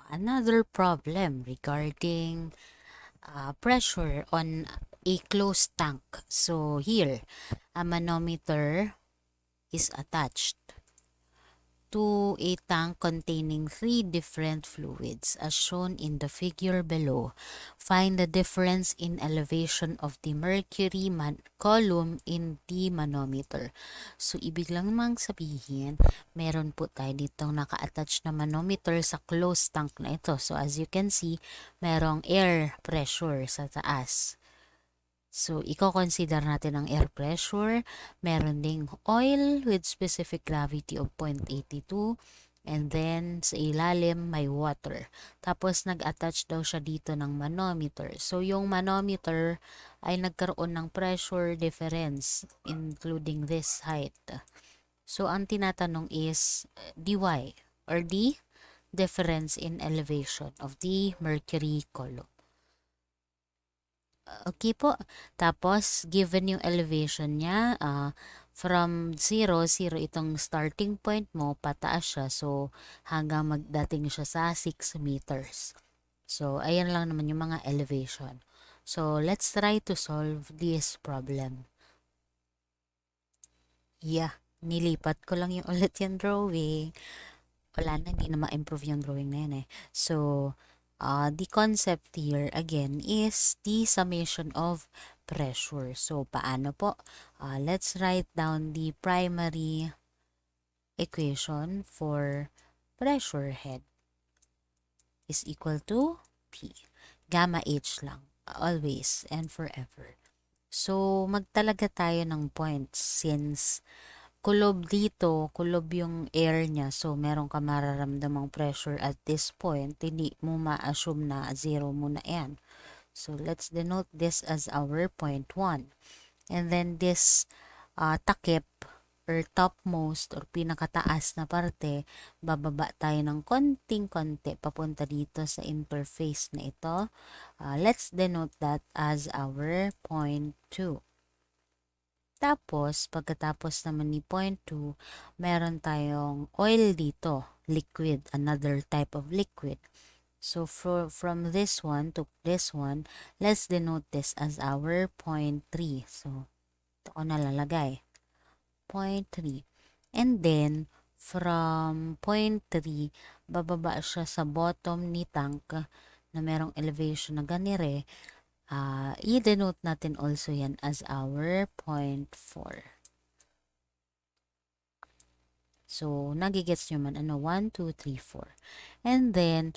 Another problem regarding pressure on a closed tank. So here, a manometer is attached to a tank containing three different fluids as shown in the figure below. Find the difference in elevation of the mercury column in the manometer. So, ibig lang namang sabihin, meron po tayo ditong naka-attach na manometer sa closed tank na ito. So, as you can see, merong air pressure sa taas. So, i-consider natin ang air pressure. Meron ding oil with specific gravity of 0.82. And then, sa ilalim, may water. Tapos, nag-attach daw siya dito ng manometer. So, yung manometer ay nagkaroon ng pressure difference, including this height. So, ang tinatanong is dy or the difference in elevation of the mercury column. Okay po. Tapos, given yung elevation niya, from 0 itong starting point mo, pataas siya. So, hanggang magdating siya sa 6 meters. So, ayan lang naman yung mga elevation. So, let's try to solve this problem. Yeah, nilipat ko lang yung ulit yung drawing. Wala na, hindi na ma-improve yung drawing na yun eh. So, the concept here again is the summation of pressure. So, paano po? Let's write down the primary equation for pressure head is equal to P. Gamma H lang. Always and forever. So, magtalaga tayo ng points since kulob dito, kulob yung air niya. So, meron ka mararamdamang pressure at this point. Hindi mo ma-assume na 0 muna yan. So, let's denote this as our point 1. And then this takip or topmost or pinakataas na parte, bababa tayo ng konting-konti papunta dito sa interface na ito. Let's denote that as our point 2. Tapos, pagkatapos naman ni point 2, meron tayong oil dito, liquid, another type of liquid. So, from this one to this one, let's denote this as our point 3. So, ito ko nalalagay. Point 3. And then, from point 3, bababa siya sa bottom ni tank na merong elevation na ganire. I-denote natin also yan as our point 4. So, nagigets nyo man, 1, 2, 3, 4. And then,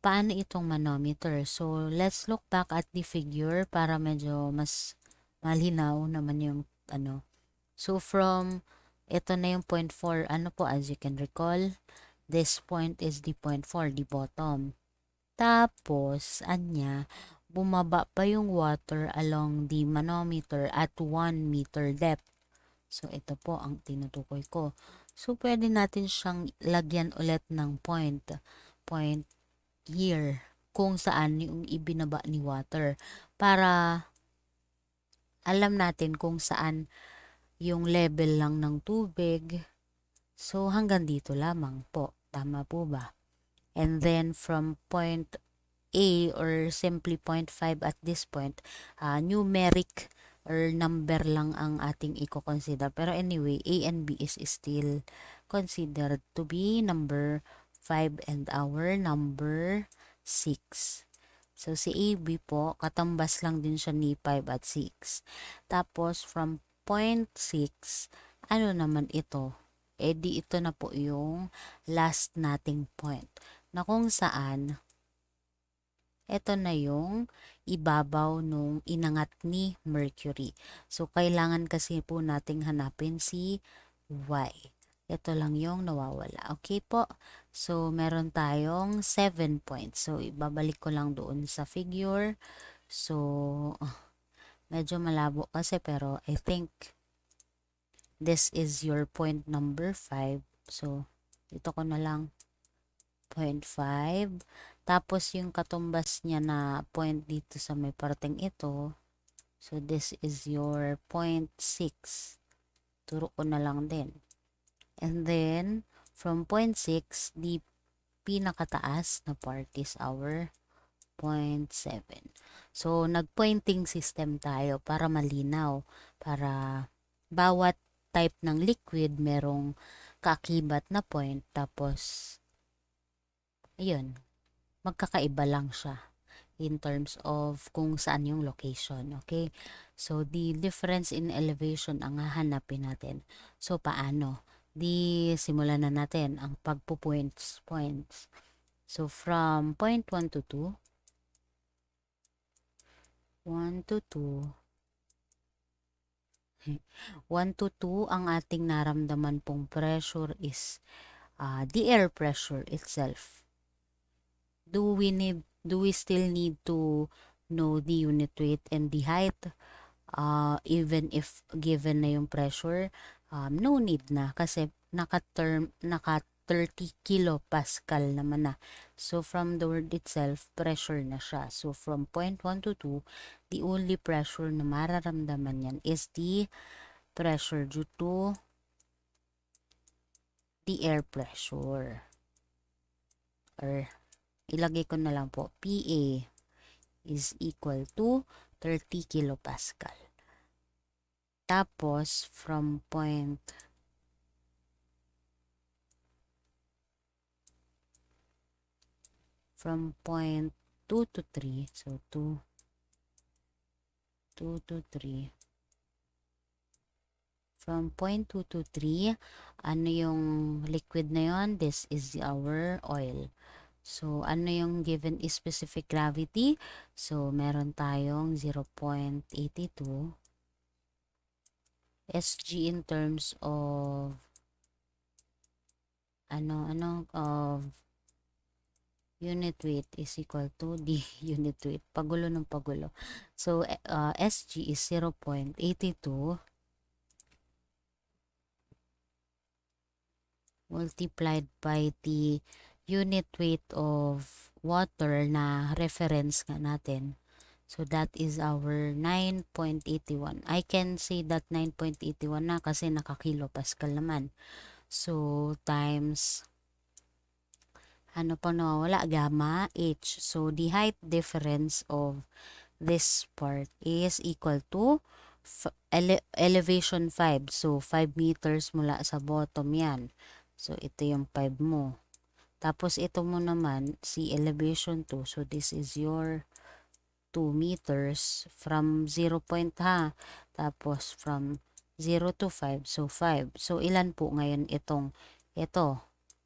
paano itong manometer? So, let's look back at the figure para medyo mas malinaw naman yung So, from, ito na yung point 4, po, as you can recall, this point is the point 4, the bottom. Tapos, bumaba pa yung water along the manometer at 1 meter depth. So, ito po ang tinutukoy ko. So, pwede natin siyang lagyan ulit ng point here, kung saan yung ibinaba ni water. Para alam natin kung saan yung level lang ng tubig. So, hanggang dito lamang po. Tama po ba? And then, from point A or simply 0.5 at this point, numeric or number lang ang ating i-consider. Pero anyway, A and B is still considered to be number 5 and our number 6. So, si AB po, katambas lang din siya ni 5 at 6. Tapos, from 0.6, ano naman ito? Di ito na po yung last nating point na kung saan ito na yung ibabaw nung inangat ni Mercury. So, kailangan kasi po nating hanapin si Y. Ito lang yung nawawala. Okay po? So, meron tayong 7 points. So, ibabalik ko lang doon sa figure. So, medyo malabo kasi pero I think this is your point number 5. So, dito ko na lang 0.5. Tapos yung katumbas niya na point dito sa may parteng ito. So this is your 0.6. Turo ko na lang din. And then from 0.6, the pinakataas na part is our 0.7. So, nag-pointing system tayo para malinaw. Para bawat type ng liquid merong kaakibat na point. Tapos, ayun, magkakaiba lang siya in terms of kung saan yung location. Okay? So, the difference in elevation ang hahanapin natin. So, paano? Simulan na natin ang pagpo-points. So, from point 1 to 2, 1 to 2, 1 to 2, ang ating naramdaman pong pressure is the air pressure itself. Do we still need to know the unit weight and the height? Even if given na yung pressure, no need na kasi naka 30 kilopascal naman na. So, from the word itself, pressure na siya. So, from point 1 to 2, the only pressure na mararamdaman yan is the pressure due to the air pressure. Or, ilagay ko na lang po, PA is equal to 30 kilopascal. Tapos, from point 2 to 3, so 2 to 3, from point 2 to 3, ano yung liquid na yon? This is our oil. So, ano yung given specific gravity? So, meron tayong 0.82 SG in terms of of unit weight is equal to the unit weight. Pagulo ng pagulo. So, SG is 0.82 multiplied by the unit weight of water na reference nga natin. So, that is our 9.81. I can say that 9.81 na kasi nakakilopascal naman. So, times, ano pa nawawala? Gamma H. So, the height difference of this part is equal to elevation 5. So, 5 meters mula sa bottom yan. So, ito yung 5 mo. Tapos, ito mo naman, si elevation 2. So, this is your 2 meters from 0 point ha. Tapos, from 0 to 5. So, 5. So, ilan po ngayon ito?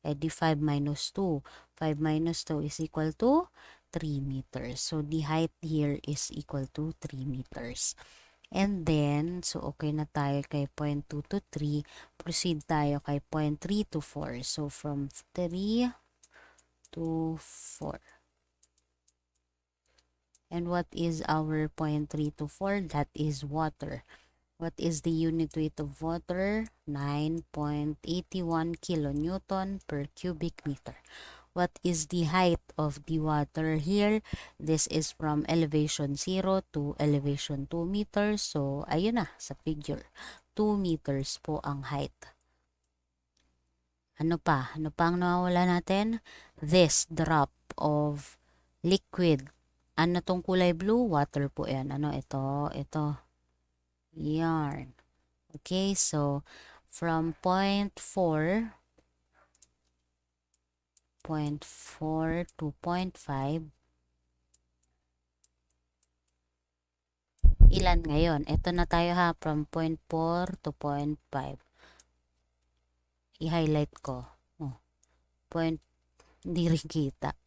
Di 5 minus 2. 5 minus 2 is equal to 3 meters. So, the height here is equal to 3 meters. And then, so okay na tayo kay point 2 to 3. Proceed tayo kay point 3 to 4. So, from 3 to 4. And what is our point 3 to 4? That is water. What is the unit weight of water? 9.81 kilonewton per cubic meter. What is the height of the water here? This is from elevation 0 to elevation 2 meters. So, ayun na sa figure. 2 meters po ang height. Ano pa? Ano pa ang nawawala natin? This drop of liquid. Ano tong kulay blue? Water po yan. Ano ito? Ito. Yarn. Okay, so from point 4 to point 5, ilan ngayon? Ito na tayo ha, from point 4 to point 5. I-highlight ko. Hindi rin kita.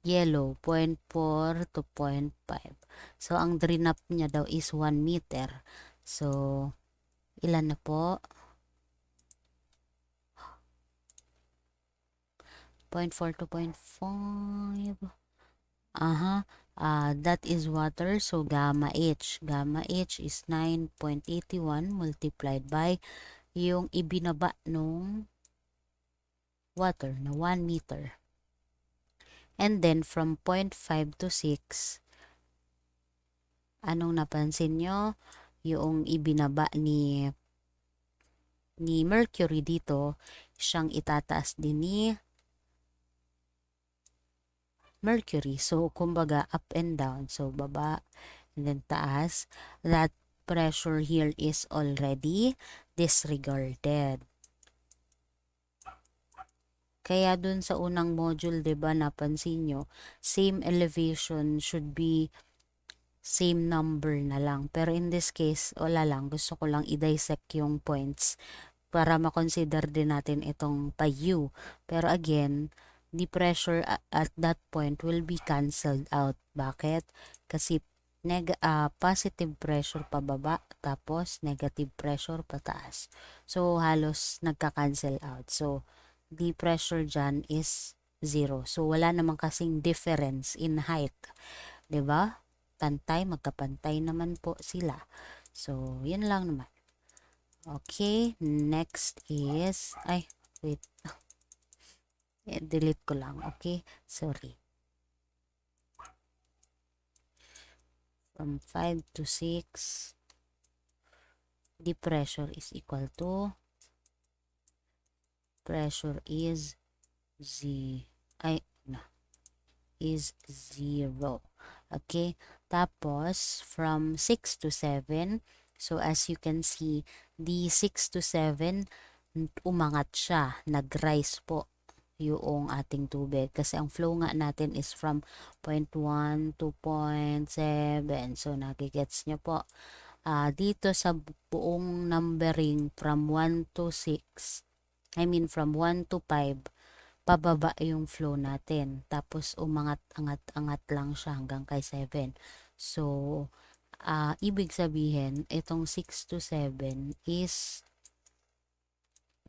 Yellow, point 4 to point 5. So, ang drain up niya daw is 1 meter. So, ilan na po? 0.4 to 0.5. That is water. So, gamma H. Gamma H is 9.81 multiplied by yung ibinaba nung water na 1 meter. And then, from 0.5 to 6, anong napansin nyo? Yung ibinaba ni Mercury dito, siyang itataas din ni mercury. So, kumbaga, up and down. So, baba and then taas. That pressure here is already disregarded. Kaya dun sa unang module, 'di ba, napansin nyo, same elevation should be same number na lang. Pero in this case, wala lang. Gusto ko lang i-dissect yung points para makonsider din natin itong pi u. Pero again, the pressure at that point will be cancelled out. Bakit? Kasi positive pressure pababa, tapos negative pressure pataas. So, halos nagka-cancel out. So, the pressure dyan is 0. So, wala namang kasing difference in height. 'Di ba? Magkapantay naman po sila. So, yun lang naman. Okay, next is, wait, delete ko lang, okay, sorry. From 5 to 6, the pressure is equal to, pressure is is 0. Okay, tapos from 6 to 7, so as you can see, the 6 to 7, umangat siya, nag-rise po yung ating tubig kasi ang flow nga natin is from 0.1 to 0.7. So, nagigets nyo po. Dito sa buong numbering from 1 to 6, from 1 to 5, pababa yung flow natin. Tapos, umangat-angat-angat lang siya hanggang kay 7. So, ibig sabihin, itong 6 to 7 is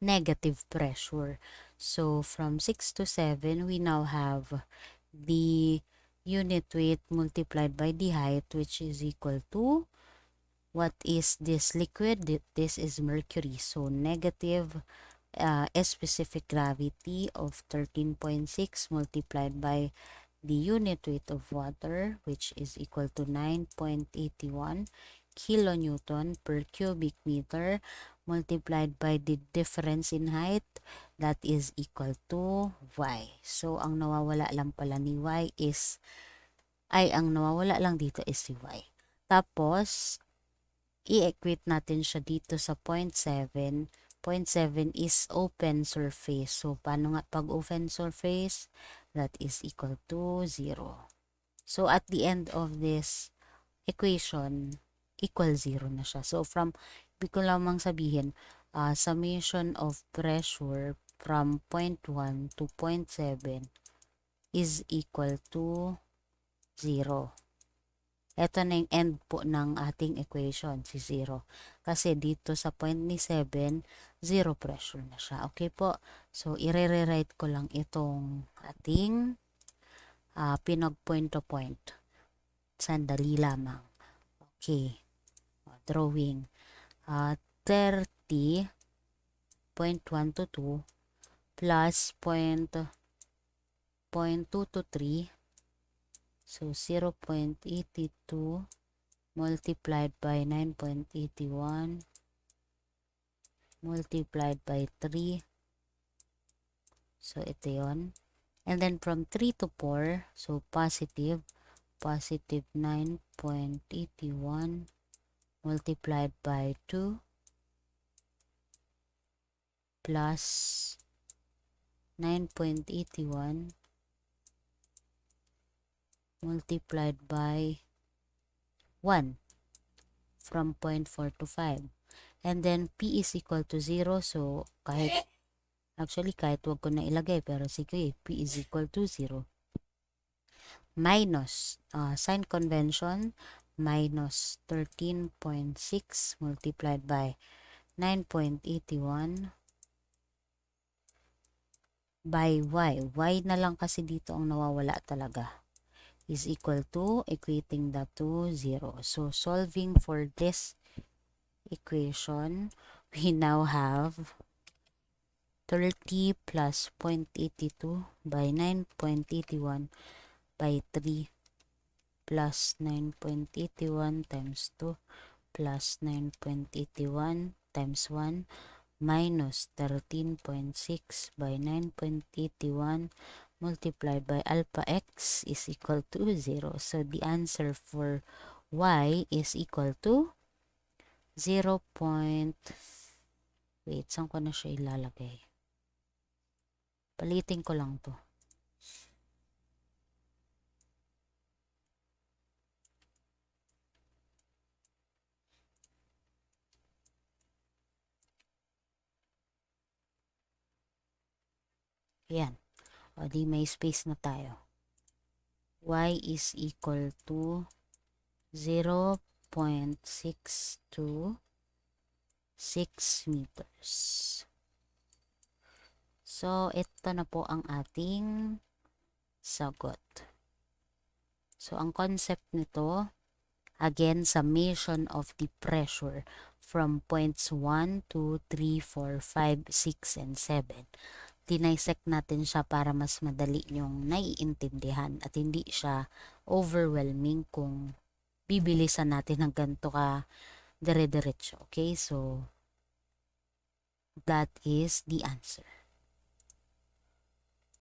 negative pressure. So, from 6 to 7, we now have the unit weight multiplied by the height, which is equal to, what is this liquid? This is mercury. So, negative specific gravity of 13.6 multiplied by the unit weight of water, which is equal to 9.81 kilonewton per cubic meter, multiplied by the difference in height, that is equal to y. So, ang nawawala lang pala ni y is, ang nawawala lang dito is si y. Tapos, i-equate natin siya dito sa 0.7. 0.7 is open surface. So, paano nga pag open surface? That is equal to 0. So, at the end of this equation, equal 0 na siya. So, ibig ko lamang sabihin, summation of pressure from 0.1 to 0.7 is equal to 0. Ito na yung end po ng ating equation, si 0. Kasi dito sa point ni 7, 0 pressure na siya. Okay po? So, i-rewrite ko lang itong ating pinag-point to point. Sandali lamang. Okay. Drawing. 30.1 to 2 plus 0.2 to 3. So, 0.82 multiplied by 9.81 multiplied by 3. So, ito yun. And then, from 3 to 4, so, positive 9.81 multiplied by 2 plus 9.81 multiplied by 1 from 0.4 to 5. And then, P is equal to 0. So, kahit wag ko na ilagay, pero sige, P is equal to 0. Minus, sign convention, minus 13.6 multiplied by 9.81 by y. Y na lang kasi dito ang nawawala talaga. Is equal to, equating that to 0. So, solving for this equation, we now have 30 plus 0.82 by 9.81 by 3 plus 9.81 times 2 plus 9.81 times 1 minus 13.6 by 9.81 multiplied by alpha x is equal to 0. So the answer for y is equal to 0. Wait, saan ko na siya ilalagay? Palitin ko lang to. Yan. O di may space na tayo. Y is equal to 0.626 meters. So, ito na po ang ating sagot. So, ang concept nito, again, summation of the pressure from points 1, 2, 3, 4, 5, 6, and 7. Dinisect natin siya para mas madali nyong naiintindihan at hindi siya overwhelming kung bibilisan natin ng ganito ka dire-diretso. Okay, so that is the answer.